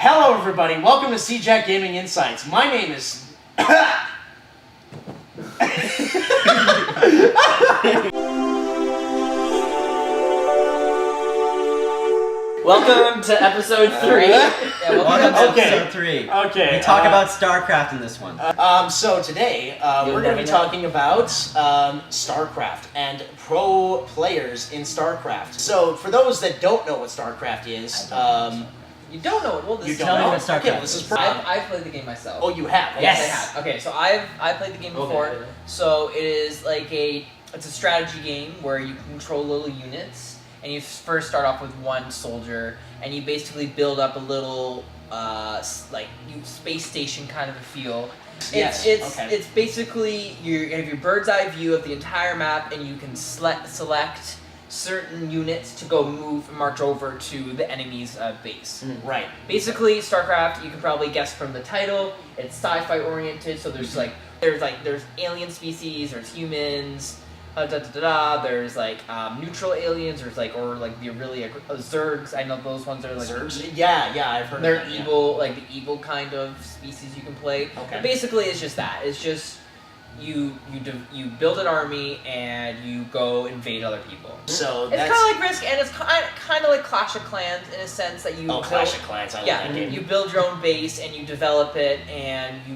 Hello everybody, welcome to CJAC Gaming Insights. My name is... Welcome to episode 3. Welcome to episode 3. Okay. We talk about StarCraft in this one. So today, we're going to be talking about StarCraft and pro players in StarCraft. So, for those that don't know what StarCraft is, You don't know it? Well, you this don't know what StarCraft okay, well, this is I've played the game myself. Oh, you have? Yes, I have. Okay, so I've played the game before. Okay. So it is like it's a strategy game where you control little units, and you first start off with one soldier, and you basically build up a little space station kind of a feel. It's basically you have your bird's eye view of the entire map, and you can select certain units to go march over to the enemy's base. Right. Basically, StarCraft, you can probably guess from the title, it's sci-fi oriented, so there's there's alien species, there's humans, there's neutral aliens, there's the really Zergs. I know those ones are like Zergs? Yeah, I've heard they're of that, evil, like the evil kind of species you can play. Okay. But basically, it's just that. It's just you build an army and you go invade other people. So it's kind of like Risk, and it's kind of like Clash of Clans in a sense that you Clash of Clans. I like that game. You build your own base and you develop it, and you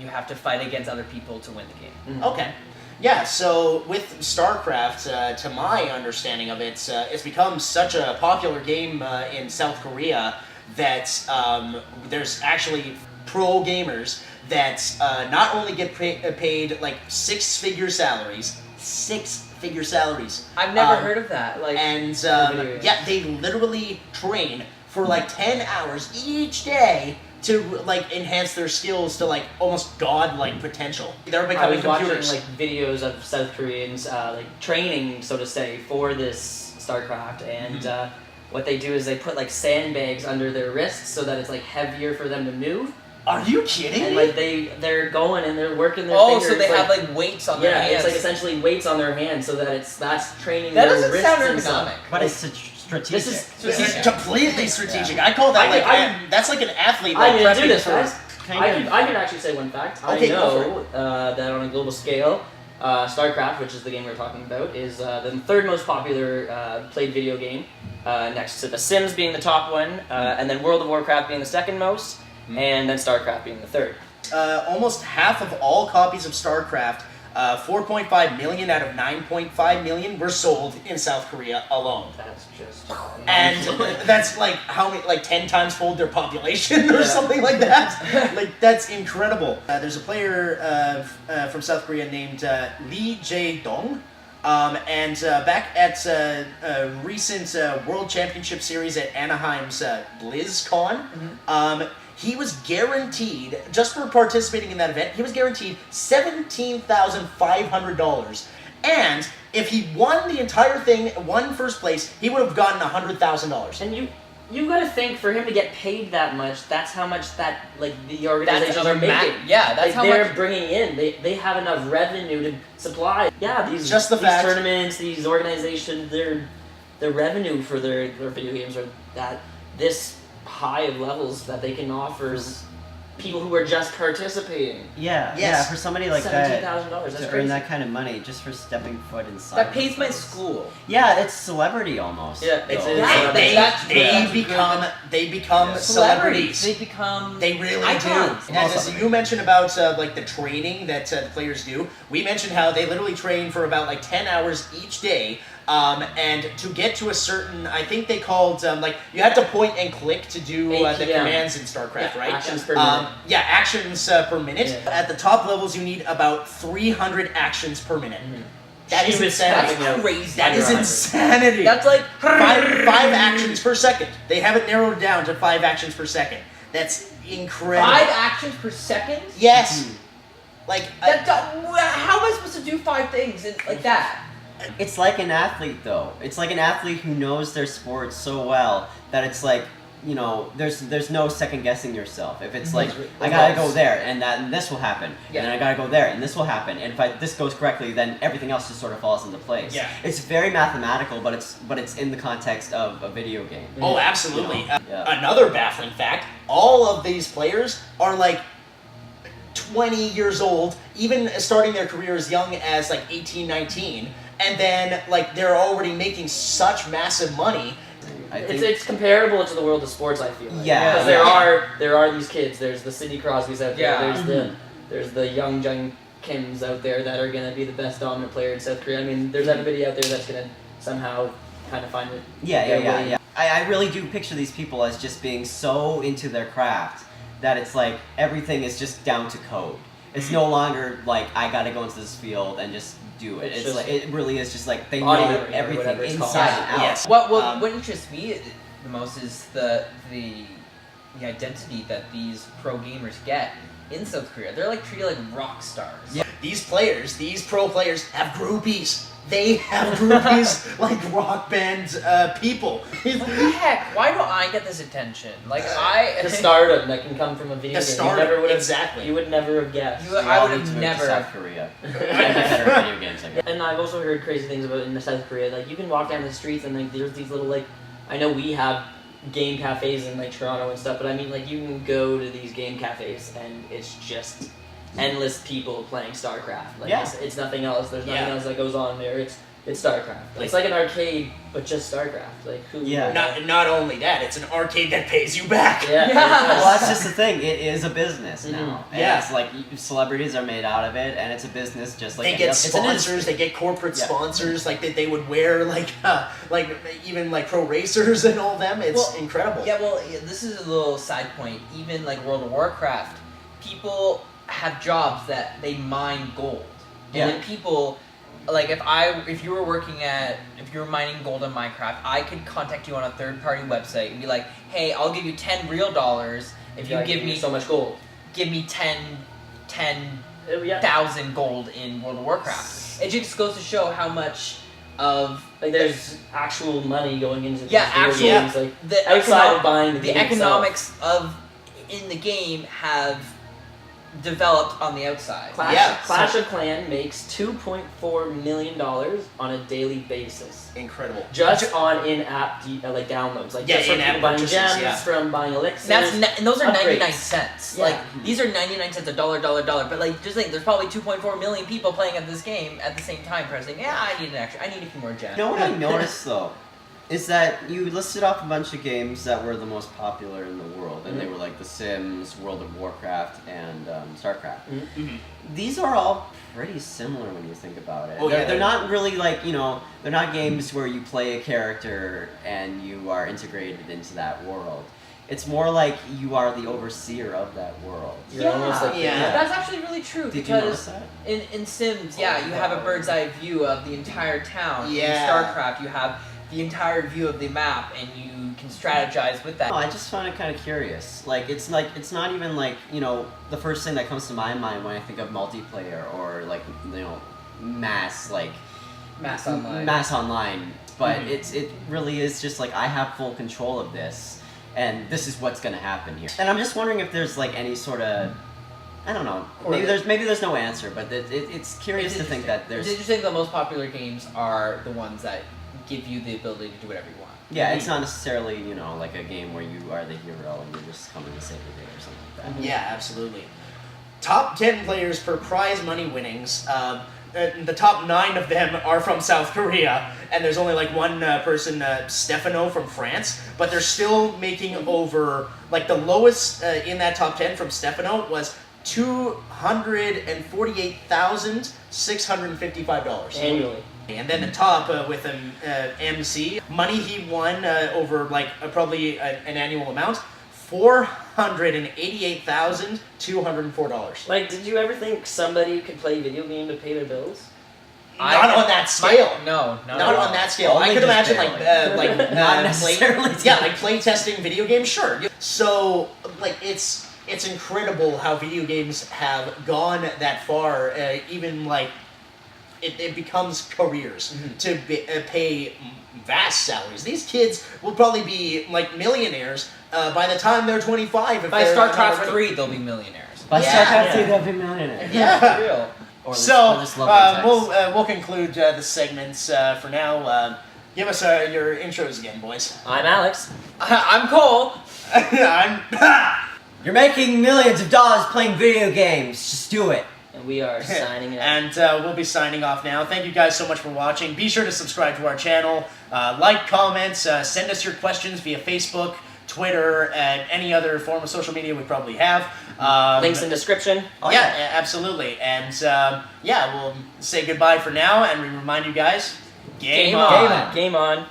have to fight against other people to win the game. Okay. Yeah, so with StarCraft, to my understanding of it, it's become such a popular game in South Korea that there's actually pro gamers that not only get paid like six-figure salaries. I've never heard of that. They literally train for like 10 hours each day to enhance their skills to almost godlike potential. They're becoming computers. Watching videos of South Koreans training, so to say, for this StarCraft, and what they do is they put sandbags under their wrists so that it's heavier for them to move. Are you kidding and me? they're going and they're working their fingers. So they have weights on their hands. Yeah, it's essentially weights on their hands so that that's training that their wrists. That doesn't sound ergonomic. But it's strategic. This is completely strategic. I call that that's like an athlete. I didn't do this, for. guys. I can actually say one fact. Okay, I know that on a global scale, StarCraft, which is the game we're talking about, is the third most popular played video game, next to The Sims being the top one, and then World of Warcraft being the second most, and then StarCraft being the third. Almost half of all copies of StarCraft, 4.5 million out of 9.5 million, were sold in South Korea alone. That's just... And that's how many, 10 times fold their population or something like that. That's incredible. There's a player from South Korea named Lee Jae-dong. And back at a recent World Championship Series at Anaheim's BlizzCon, he was guaranteed, just for participating in that event, he was guaranteed $17,500. And if he won the entire thing, won first place, he would have gotten $100,000. And you gotta think, for him to get paid that much, that's how much that the organizations are making. That's how they're much bringing in. They have enough revenue to supply. Yeah, these tournaments, these organizations, their revenue for their video games are this high of levels that they can offer people who are just participating. Yeah, for somebody like that $17,000. to earn that kind of money just for stepping foot inside. that pays my school. Yeah, it's celebrity almost. Yeah, They become celebrities. They really icons. do. And as you mentioned about the training that the players do, we mentioned how they literally train for about 10 hours each day. And to get to a certain, I think they called, you had to point and click to do the commands in StarCraft, right? Actions per minute. Actions per minute. Yeah. At the top levels, you need about 300 actions per minute. That is insanity. That's crazy. That is insanity. That's five actions per second. They have it narrowed down to 5 actions per second. That's incredible. 5 actions per second? Yes. How am I supposed to do 5 things like that? It's like an athlete, though. It's like an athlete who knows their sport so well that it's you know, there's no second guessing yourself. If it's like, I gotta go there, and this will happen, and then I gotta go there, and this will happen, and if this goes correctly, then everything else just sort of falls into place. Yeah. It's very mathematical, but it's in the context of a video game. Oh, absolutely. You know? Another baffling fact, all of these players are like 20 years old, even starting their career as young as like 18, 19, and then like they're already making such massive money. It's comparable to the world of sports, I feel like. Yeah. Because there are these kids. There's the Sidney Crosbys out there. Yeah. There's the young Kims out there that are gonna be the best dominant player in South Korea. I mean, there's everybody out there that's gonna somehow kind of find it. Yeah. I really do picture these people as just being so into their craft that it's like everything is just down to code. It's no longer like I gotta go into this field and just do it. It's like it really is just like they know everything inside and out. Yes. What interests me the most is the identity that these pro gamers get in South Korea. They're like treated like rock stars. Yeah. These pro players have groupies. They have groupies like rock band people. What the heck? Why do I get this attention? Like the stardom that can come from a video game. Exactly. You would never have guessed. I would have never. South Korea. Video games, I guess. And I've also heard crazy things about in South Korea. Like you can walk down the streets and like there's these little like, I know we have game cafes in like Toronto and stuff, but I mean like you can go to these game cafes and it's just endless people playing StarCraft. Like it's nothing else. There's nothing else that goes on there. It's StarCraft. It's like an arcade, but just StarCraft. Like who? Yeah. Not only that, it's an arcade that pays you back. Yeah. Well, that's just the thing. It is a business now. And yeah. It's like celebrities are made out of it, and it's a business just like they get sponsors. They get corporate sponsors. Like they would wear like even like pro racers and all them. It's incredible. Yeah. Well, this is a little side point. Even like World of Warcraft, people have jobs that they mine gold. And then people, like if you were mining gold in Minecraft, I could contact you on a third-party website and be like, hey, I'll give you $10 real if you give me so much gold. Give me 10,000 gold in World of Warcraft. It just goes to show how much of there's actual money going into these games. Like outside of buying the economics in the game have developed on the outside. Clash of Clans makes $2.4 million on a daily basis. Incredible. Just on in-app downloads, just from people buying gems, from buying elixirs. And those are upgrades. 99 cents. Yeah. Like these are 99 cents, $1. But like, just think, there's probably 2.4 million people playing at this game at the same time, pressing. I need a few more gems. You know what I noticed though? Is that you listed off a bunch of games that were the most popular in the world, and they were like The Sims, World of Warcraft, and StarCraft. These are all pretty similar when you think about it. They're not really like, they're not games where you play a character and you are integrated into that world. It's more like you are the overseer of that world. You're almost like That's actually really true. Did you notice that? In Sims, you have a bird's eye view of the entire town. Yeah. In StarCraft, you have the entire view of the map, and you can strategize with that. No, I just find it kind of curious. Like it's not even like, the first thing that comes to my mind when I think of multiplayer or like, mass online. But it really is just like I have full control of this, and this is what's gonna happen here. And I'm just wondering if there's like any sort of, I don't know. Maybe there's no answer, but it's curious to think that there's. Did you think the most popular games are the ones that give you the ability to do whatever you want? Yeah, it's not necessarily, like a game where you are the hero and you're just coming to save the day or something like that. Yeah, absolutely. Top 10 players per prize money winnings. The top 9 of them are from South Korea, and there's only like one person, Stefano from France, but they're still making over, like the lowest in that top 10 from Stefano was $248,655 annually. And then the top with an MC, money he won over probably an annual amount, $488,204. Like, did you ever think somebody could play video game to pay their bills? Not on that scale. No, not on that scale. I could imagine not necessarily. play testing video games. Sure. So it's incredible how video games have gone that far. Even it becomes careers to pay vast salaries. These kids will probably be millionaires by the time they're 25, if By they're not StarCraft already- 3, they'll be millionaires. By Yeah. StarCraft II, Yeah. they'll be millionaires. Yeah. Real. Or this So lovely text. we'll conclude the segments for now. Give us your intros again, boys. I'm Alex. I'm Cole. I'm. You're making millions of dollars playing video games. Just do it. And we are signing out. And we'll be signing off now. Thank you guys so much for watching. Be sure to subscribe to our channel. Like, comments, send us your questions via Facebook, Twitter, and any other form of social media we probably have. Links in description. Yeah, absolutely. And yeah, we'll say goodbye for now, and we remind you guys, game on. Game on.